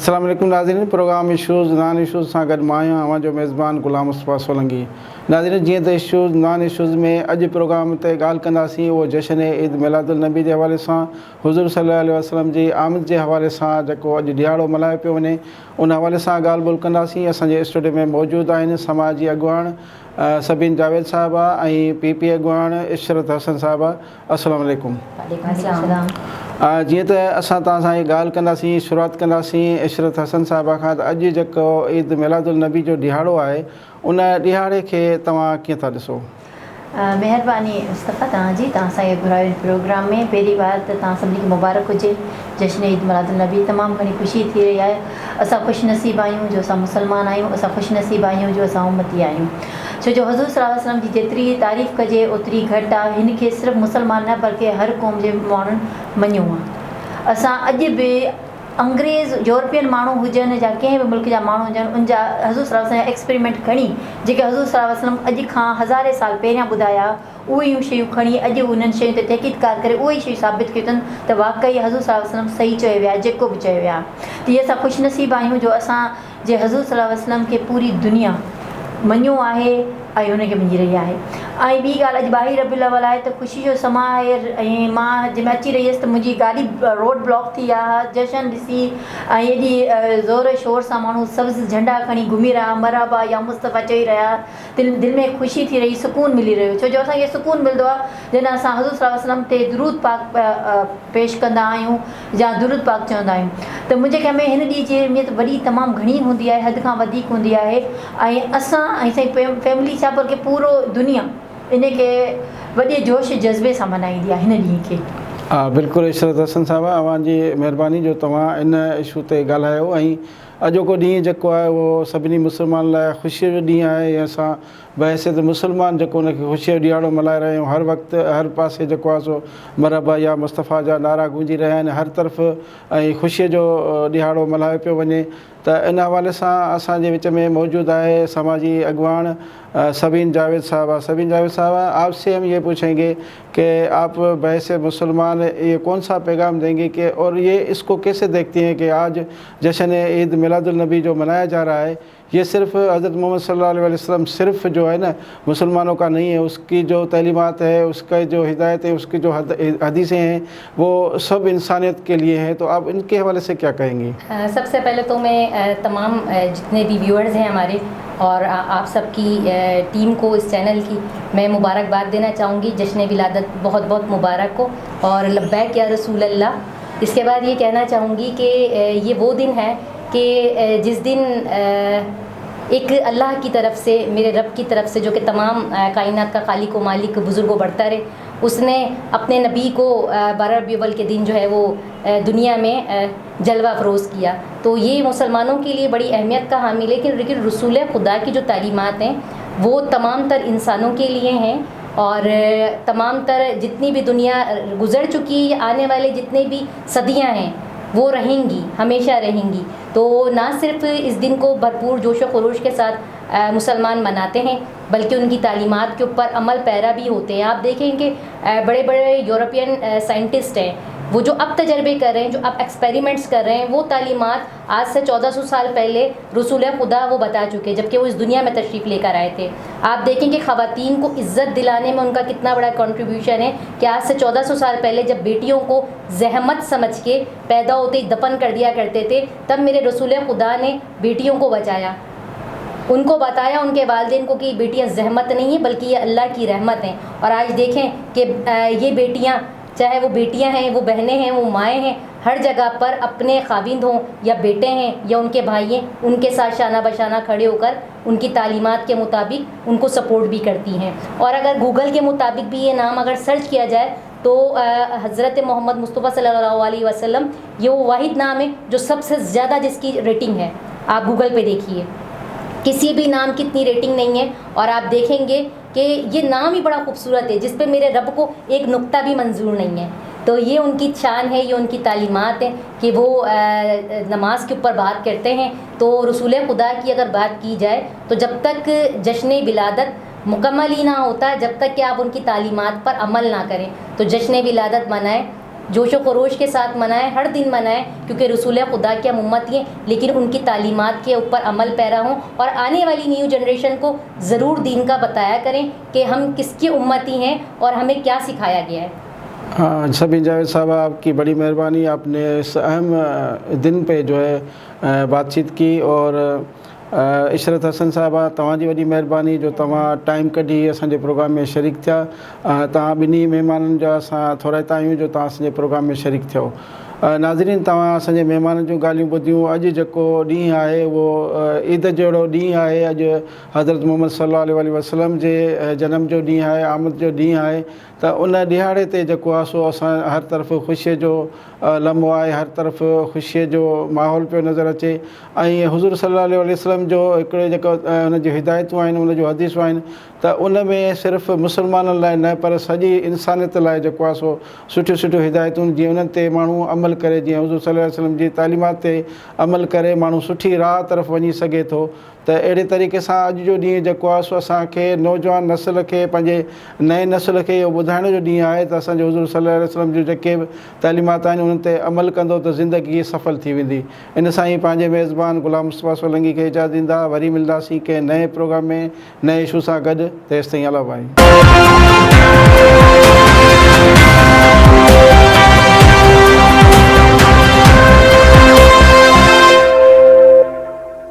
अस्सलाम वालेकुम नाज़रीन, प्रोग्राम इशूज़ नॉन इशूज़ सां गॾु मां आहियां अवां जो मेज़बान ग़ुलाम मुस्तफ़ा सोलंकी। नाज़रीन, जीअं त इशूज़ नॉन इशूज़ में अॼु प्रोग्राम ते ॻाल्हि कंदासीं उहो जश्न ईद मिलादुल नबी जे हवाले सां, हुज़ूर सल्लल्लाहु अलैहि वसल्लम जी आमद जे हवाले सां जेको अॼु ॾियारो मल्हायो पियो वञे उन हवाले सां ॻाल्हि ॿोल कंदासीं। असांजे स्टूडियो में मौजूदु आहिनि समाजी अॻुवान सबीन जावेद साहिबा ऐं पी अॻुवान इशरत हसन साहिबा। अस्सलाम वालेकुम। जीअं त असां तव्हां सां इहा ॻाल्हि कंदासीं, शुरूआति कंदासीं इशरत हसन साहिबा खां त अॼु जेको ईद मिलादुल नबी जो ॾिहाड़ो आहे उन ॾिहाड़े खे तव्हां कीअं था ॾिसो? महिरबानी मुस्तफ़ा तव्हांजी, तव्हां असांखे घुरायो प्रोग्राम में। पहिरीं बार त तव्हां सभिनी खे मुबारक हुजे जश्न ईद मिलादुल नबी। तमामु घणी ख़ुशी थी रही आहे। असां ख़ुशनसीब आहियूं जो असां मुसलमान आहियूं, असां ख़ुशनसीब आहियूं जो असां उम्मती आहियूं। छो जो हज़ूर सल्लल्लाहु अलैहि वसल्लम जी जेतिरी तारीफ़ कजे ओतिरी घटि आहे। हिन खे सिर्फ़ु मुसलमान न बल्कि हर क़ौम जे माण्हुनि मञियो आहे। असां अॼु बि अंग्रेज़ यूरोपियन माण्हू हुजनि या कंहिं बि मुल्क जा माण्हू हुजनि, उन जा हज़ूर सल्लल्लाहु अलैहि वसल्लम जा एक्सपेरिमेंट खणी जेके हज़ूर सल्लल्लाहु अलैहि वसल्लम अॼु खां हज़ारे साल पहिरियां ॿुधाया, उहे शयूं खणी अॼु उन्हनि शयुनि ते तहक़ीक़ात करे उहे शयूं साबित कयूं अथनि त वाक़ई हज़ूर सल्लल्लाहु अलैहि वसल्लम सही चयो विया, जेको बि चयो विया। त इहे असां ख़ुशनसीब आहियूं जो असां जे हज़ूर सल्लल्लाहु अलैहि वसल्लम खे पूरी दुनिया मञियो आहे ऐं हुनखे मञी रही आहे। ऐं ॿी ॻाल्हि, अॼु 22 रबीउल अव्वल आहे त ख़ुशी जो समा आहे। ऐं मां जंहिंमें अची रही हुअसि त मुंहिंजी गाॾी रोड ब्लॉक थी आहे। जशन ॾिसी ऐं एॾी ज़ोर शोर सां माण्हू सब्ज़ झंडा खणी घुमी रहिया, मरहबा या मुस्तफ़ा चई रहिया। दिलि में ख़ुशी थी रही, सुकून मिली रहियो। छो जो असांखे सुकून मिलंदो आहे जॾहिं असां हज़ूर सल्लल्लाहु अलैहि वसल्लम ते दुरूद पाक पेश कंदा आहियूं या दुरूद पाक चवंदा आहियूं। त मुंहिंजे ख़्याल में हिन ॾींहं जी अहमियत वॾी तमामु घणी हूंदी आहे, हद खां वधीक हूंदी आहे। ऐं असां ऐं असांजी फैमिली छा बल्कि पूरो दुनिया इन खे वॾे जोश जज़्बे सां मल्हाईंदी आहे हिन ॾींहं खे। हा, बिल्कुलु इशरत हसन साहिबा, अव्हांजी महिरबानी जो तव्हां इन इशू ते ॻाल्हायो। ऐं अॼोको ॾींहुं जेको आहे उहो सभिनी मुस्लमान लाइ ख़ुशीअ जो ॾींहुं आहे। ऐं असां बहैसियत मुस्लमान जेको उनखे ख़ुशीअ जो ॾियारो मल्हाए रहिया आहियूं। हर वक़्तु हर पासे जेको आहे सो मरहबा या मुस्तफ़ा जा नारा गूंजी रहिया आहिनि हर तरफ़, ऐं ख़ुशीअ जो ॾियारो मल्हायो पियो वञे। त इन हवाले सां असांजे विच में मौजूदु आहे समाजी अॻुवान सबीन जावेद साहिबा। सबीन जावेद साहिबा, आपसे हम ये पूछेंगे कि आप बहैसियत मुसलमान ये कौन सा पैगाम देंगे कि और ये इसको कैसे देखती हैं कि आज जश्न ईद मिलादुल नबी जो मनाया जा रहा है, ये सिर्फ़ हज़रत मोहम्मद सल्लल्लाहु अलैहि वसल्लम सिर्फ़ जो है ना मुसलमानों का नहीं है, उसकी जो तालीमात है, उसका जो हिदायत है, उसकी जो हदीसें हैं वो सब इंसानियत के लिए हैं। तो आप इनके हवाले से क्या कहेंगी? सबसे पहले तो मैं तमाम जितने भी व्यूअर्स हैं हमारे और आप सबकी टीम को, इस चैनल की मैं मुबारकबाद देना चाहूँगी। जश्न विलादत बहुत बहुत मुबारक हो और लब्बैक या रसूल अल्लाह। इसके बाद ये कहना चाहूँगी कि ये वो दिन है कि जिस दिन एक अल्लाह की तरफ से, मेरे रब की तरफ से जो कि तमाम कायनात का खालिक व मालिक बुज़ुर्ग व बढ़ता रहे, उसने अपने नबी को 12 रबीउल अव्वल के दिन जो है वो दुनिया में जलवा अफरोज़ किया। तो ये मुसलमानों के लिए बड़ी अहमियत का हामिल है। लेकिन रसूल खुदा की जो तालीमात हैं वो तमाम तर इंसानों के लिए हैं और तमाम तर जितनी भी दुनिया गुज़र चुकी है, आने वाले जितने भी सदियाँ हैं वो रहेंगी, हमेशा रहेंगी। तो ना सिर्फ इस दिन को भरपूर जोश व खरोश के साथ मुसलमान मनाते हैं बल्कि उनकी तालीमात के ऊपर अमल पैरा भी होते हैं। आप देखें कि बड़े बड़े यूरोपियन साइंटिस्ट हैं, वो जो अब तजर्बे कर रहे हैं, जो अब एक्सपेरिमेंट्स कर रहे हैं, वो तालीमात आज से 1400 साल पहले रसूल खुदा वो बता चुके जबकि वो इस दुनिया में तशरीफ़ लेकर आए थे। आप देखें कि ख़वातीन को इज़्ज़त दिलाने में उनका कितना बड़ा कंट्रीब्यूशन है कि आज से 1400 साल पहले जब बेटियों को जहमत समझ के पैदा होते ही दफन कर दिया करते थे, तब मेरे रसूल खुदा ने बेटियों को बचाया, उनको बताया उनके वालिदैन को कि बेटियां जहमत नहीं है बल्कि ये अल्लाह की रहमत हैं। और आज देखें कि ये बेटियां, चाहे वो बेटियां हैं, वो बहनें हैं, वो माएँ हैं, हर जगह पर अपने खाविंद हों या बेटे हैं या उनके भाई हैं, उनके साथ शाना बशाना खड़े होकर उनकी तालीमात के मुताबिक उनको सपोर्ट भी करती हैं। और अगर गूगल के मुताबिक भी ये नाम अगर सर्च किया जाए तो हज़रत मोहम्मद मुस्तफ़ा सल्लल्लाहु अलैहि वसल्लम ये वो वाहिद नाम है जो सबसे ज़्यादा जिसकी रेटिंग है। आप गूगल पे देखिए, किसी भी नाम की इतनी रेटिंग नहीं है। और आप देखेंगे कि ये नाम ही बड़ा खूबसूरत है जिस पे मेरे रब को एक नुक्ता भी मंजूर नहीं है। तो ये उनकी शान है, ये उनकी तालीमात है कि वो नमाज के ऊपर बात करते हैं। तो रसूल खुदा की अगर बात की जाए तो जब तक जश्न विलादत मुकम्मल ही ना होता है, जब तक कि आप उनकी तालीमात पर अमल ना करें। तो जश्न विलादत मनाएं, जोश व खरोश के साथ मनाएं, हर दिन मनाएं, क्योंकि रसूल खुदा की हम उम्मती हैं, लेकिन उनकी तालीमात के ऊपर अमल पैरा हों और आने वाली न्यू जनरेशन को ज़रूर दीन का बताया करें कि हम किसकी उम्मती हैं और हमें क्या सिखाया गया है। हाँ सबिन जावेद साहब, आपकी बड़ी मेहरबानी, आपने इस अहम दिन पे जो है बातचीत की। और इशरत हसन साहबा, तव्हांजी वॾी महिरबानी जो तव्हां टाइम कढी असांजे प्रोग्राम में शरीक थिया। तव्हां ॿिन्ही महिमाननि जा असां थोराइता आहियूं जो तव्हां असांजे प्रोग्राम में शरीक थियो। नाज़रीन, तव्हां असांजे महिमाननि जूं ॻाल्हियूं ॿुधियूं। अॼु जेको ॾींहुं आहे उहो ईद जहिड़ो ॾींहुं आहे। अॼु हज़रत मोहम्मद सल्लल्लाहु अलैहि वसल्लम जे जनम जो ॾींहुं आहे, आमद जो ॾींहुं आहे। त उन ॾिहाड़े ते जेको आहे सो असां हर तरफ़ ख़ुशीअ जो लम्हो आहे, हर तरफ़ ख़ुशीअ जो माहौल पियो नज़र अचे। ऐं हुज़ूर सल्लल्लाहु अलैहि वसल्लम जो हिकिड़े जेको हुन जूं हिदायतूं आहिनि, उन जूं हदीसूं आहिनि, त उन में सिर्फ़ु मुस्लमाननि लाइ न पर सॼी इंसानियत लाइ जेको आहे सो सुठियूं सुठियूं हिदायतूं, जीअं उन्हनि ते माण्हू अमल करे, जीअं हुज़ूर सल्लल्लाहु अलैहि वसल्लम जी तालीमात ते अमल करे माण्हू सुठी राह तरफ़ वञी सघे थो। त अहिड़े तरीक़े सां अॼु जो ॾींहुं जेको आहे सो असांखे नौजवान नस्ल खे, पंहिंजे नए नस्ल खे इहो ॿुधाइण जो ॾींहुं आहे त असांजो हुज़ूर सल्लल्लाहु अलैहि वसल्लम जूं जेके बि तालीमात आहिनि उन्हनि ते अमल कंदो त ज़िंदगी सफल थी वेंदी। इन सां ई पंहिंजे मेज़बान ग़ुलाम मुस्तफ़ा सोलंकी खे इजाज़त ॾींदा। वरी मिलंदासीं कंहिं नए प्रोग्राम में नए इशू सां गॾु। तेसिताईं अला भाई।